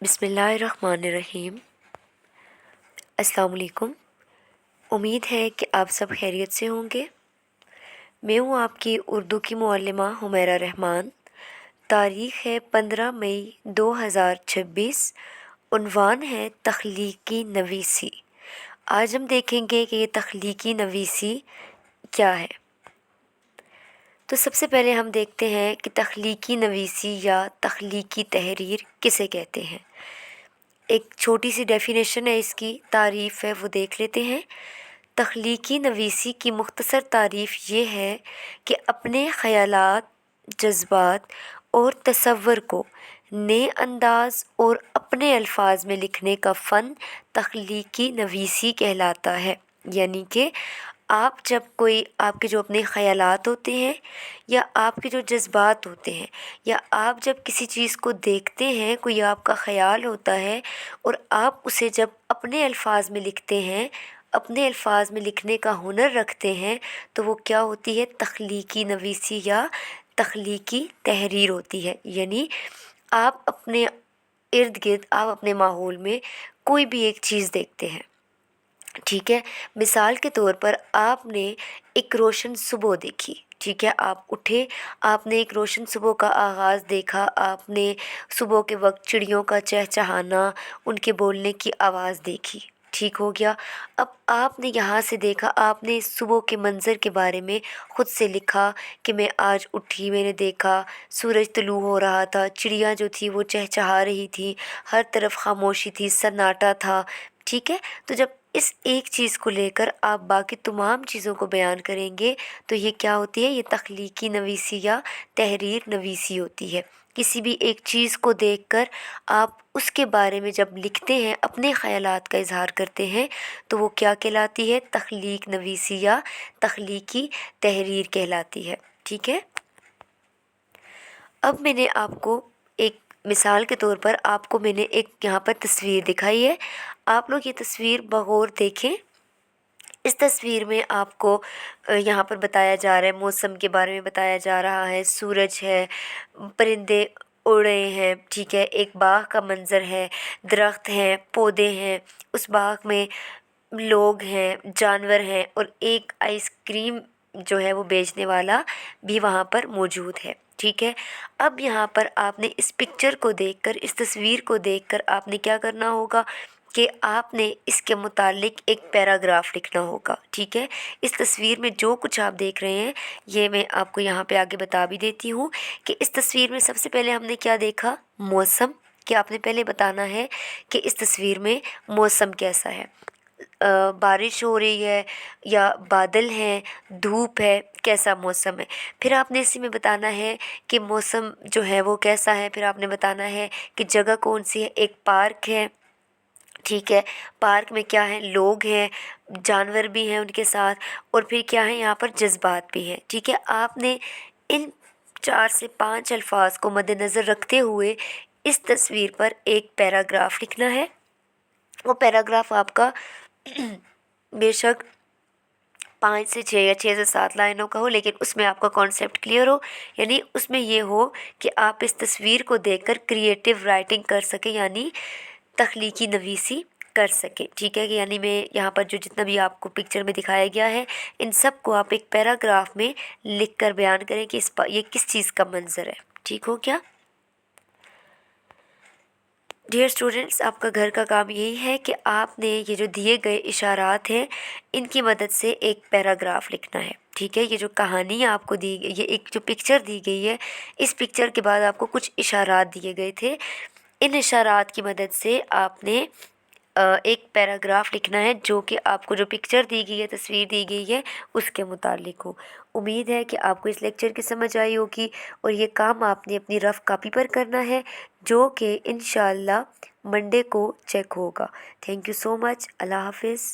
बिस्मिल्लाहिर्रहमानिर्रहीम। अस्सलाम वालेकुम। उम्मीद है कि आप सब खैरियत से होंगे। मैं हूँ आपकी उर्दू की मुअल्लिमा हुमैरा रहमान। तारीख़ है 15 मई 2026। उन्वान है तख्लीकी नवीसी। आज हम देखेंगे कि ये तख्लीकी नवीसी क्या है। तो सबसे पहले हम देखते हैं कि तख्लीकी नवीसी या तख्लीकी तहरीर किसे कहते हैं। एक छोटी सी डेफिनेशन है, इसकी तारीफ़ है, वो देख लेते हैं। तख्लीकी नवीसी की मुख्तसर तारीफ़ ये है कि अपने ख़यालात, जज्बात और तसव्वुर को नए अंदाज़ और अपने अल्फाज में लिखने का फ़न तख्लीकी नवीसी कहलाता है। यानी कि आप जब कोई आपके जो अपने ख़यालात होते हैं या आपके जो जज्बात होते हैं या आप जब किसी चीज़ को देखते हैं, कोई आपका ख़याल होता है और आप उसे जब अपने अल्फाज में लिखते हैं, अपने अल्फाज में लिखने का हुनर रखते हैं, तो वो क्या होती है, तख्लीकी नवीसी या तख्लीकी तहरीर होती है। यानी आप अपने इर्द गिर्द, आप अपने माहौल में कोई भी एक चीज़ देखते हैं, ठीक है। मिसाल के तौर पर आपने एक रोशन सुबह देखी, ठीक है। आप उठे, आपने एक रोशन सुबह का आगाज़ देखा, आपने सुबह के वक्त चिड़ियों का चहचहाना, उनके बोलने की आवाज़ देखी, ठीक हो गया। अब आपने यहाँ से देखा, आपने इस सुबह के मंज़र के बारे में ख़ुद से लिखा कि मैं आज उठी, मैंने देखा सूरज तुलू हो रहा था, चिड़िया जो थी वो चहचहा रही थी, हर तरफ खामोशी थी, सन्नाटा था, ठीक है। तो जब इस एक चीज़ को लेकर आप बाकी तमाम चीज़ों को बयान करेंगे तो ये क्या होती है, ये तख्लीकी नवीसी या तहरीर नवीसी होती है। किसी भी एक चीज़ को देखकर आप उसके बारे में जब लिखते हैं, अपने ख़यालात का इज़हार करते हैं, तो वो क्या कहलाती है, तख्लीक नवीसी या तख्लीकी तहरीर कहलाती है, ठीक है। अब मैंने आपको एक मिसाल के तौर पर आपको मैंने एक यहाँ पर तस्वीर दिखाई है। आप लोग ये तस्वीर बगौर देखें। इस तस्वीर में आपको यहाँ पर बताया जा रहा है, मौसम के बारे में बताया जा रहा है, सूरज है, परिंदे उड़ रहे हैं, ठीक है। एक बाग का मंज़र है, दरख्त हैं, पौधे हैं, उस बाग में लोग हैं, जानवर हैं और एक आइसक्रीम जो है वो बेचने वाला भी वहाँ पर मौजूद है, ठीक है। अब यहाँ पर आपने इस पिक्चर को देखकर, इस तस्वीर को देखकर आपने क्या करना होगा कि आपने इसके मुतालिक एक पैराग्राफ लिखना होगा, ठीक है। इस तस्वीर में जो कुछ आप देख रहे हैं ये मैं आपको यहाँ पे आगे बता भी देती हूँ कि इस तस्वीर में सबसे पहले हमने क्या देखा, मौसम। कि आपने पहले बताना है कि इस तस्वीर में मौसम कैसा है, बारिश हो रही है या बादल हैं, धूप है, कैसा मौसम है। फिर आपने इसी में बताना है कि मौसम जो है वो कैसा है। फिर आपने बताना है कि जगह कौन सी है, एक पार्क है, ठीक है। पार्क में क्या है, लोग हैं, जानवर भी हैं उनके साथ, और फिर क्या है, यहाँ पर जज्बात भी हैं, ठीक है। आपने इन 4 से 5 अल्फाज को मद्देनज़र रखते हुए इस तस्वीर पर एक पैराग्राफ लिखना है। वो पैराग्राफ आपका बेशक 5 से 6 या 6 से 7 लाइनों का हो, लेकिन उसमें आपका कॉन्सेप्ट क्लियर हो। यानी उसमें ये हो कि आप इस तस्वीर को देखकर क्रिएटिव राइटिंग कर सकें, यानी तख्लीकी नवीसी कर सकें, ठीक है। कि यानी मैं यहाँ पर जो जितना भी आपको पिक्चर में दिखाया गया है, इन सब को आप एक पैराग्राफ में लिख कर बयान करें कि ये किस चीज़ का मंज़र है, ठीक हो क्या। डियर स्टूडेंट्स, आपका घर का काम यही है कि आपने ये जो दिए गए इशारात हैं इनकी मदद से एक पैराग्राफ लिखना है, ठीक है। ये जो कहानी आपको दी गई, ये एक जो पिक्चर दी गई है, इस पिक्चर के बाद आपको कुछ इशारात दिए गए थे। इन इशारात की मदद से आपने एक पैराग्राफ लिखना है जो कि आपको जो पिक्चर दी गई है, तस्वीर दी गई है, उसके मुतालिक हो। उम्मीद है कि आपको इस लेक्चर की समझ आई होगी और ये काम आपने अपनी रफ़ कॉपी पर करना है, जो कि इंशाअल्लाह मंडे को चेक होगा। Thank you so much. अल्लाह हाफ़िज़।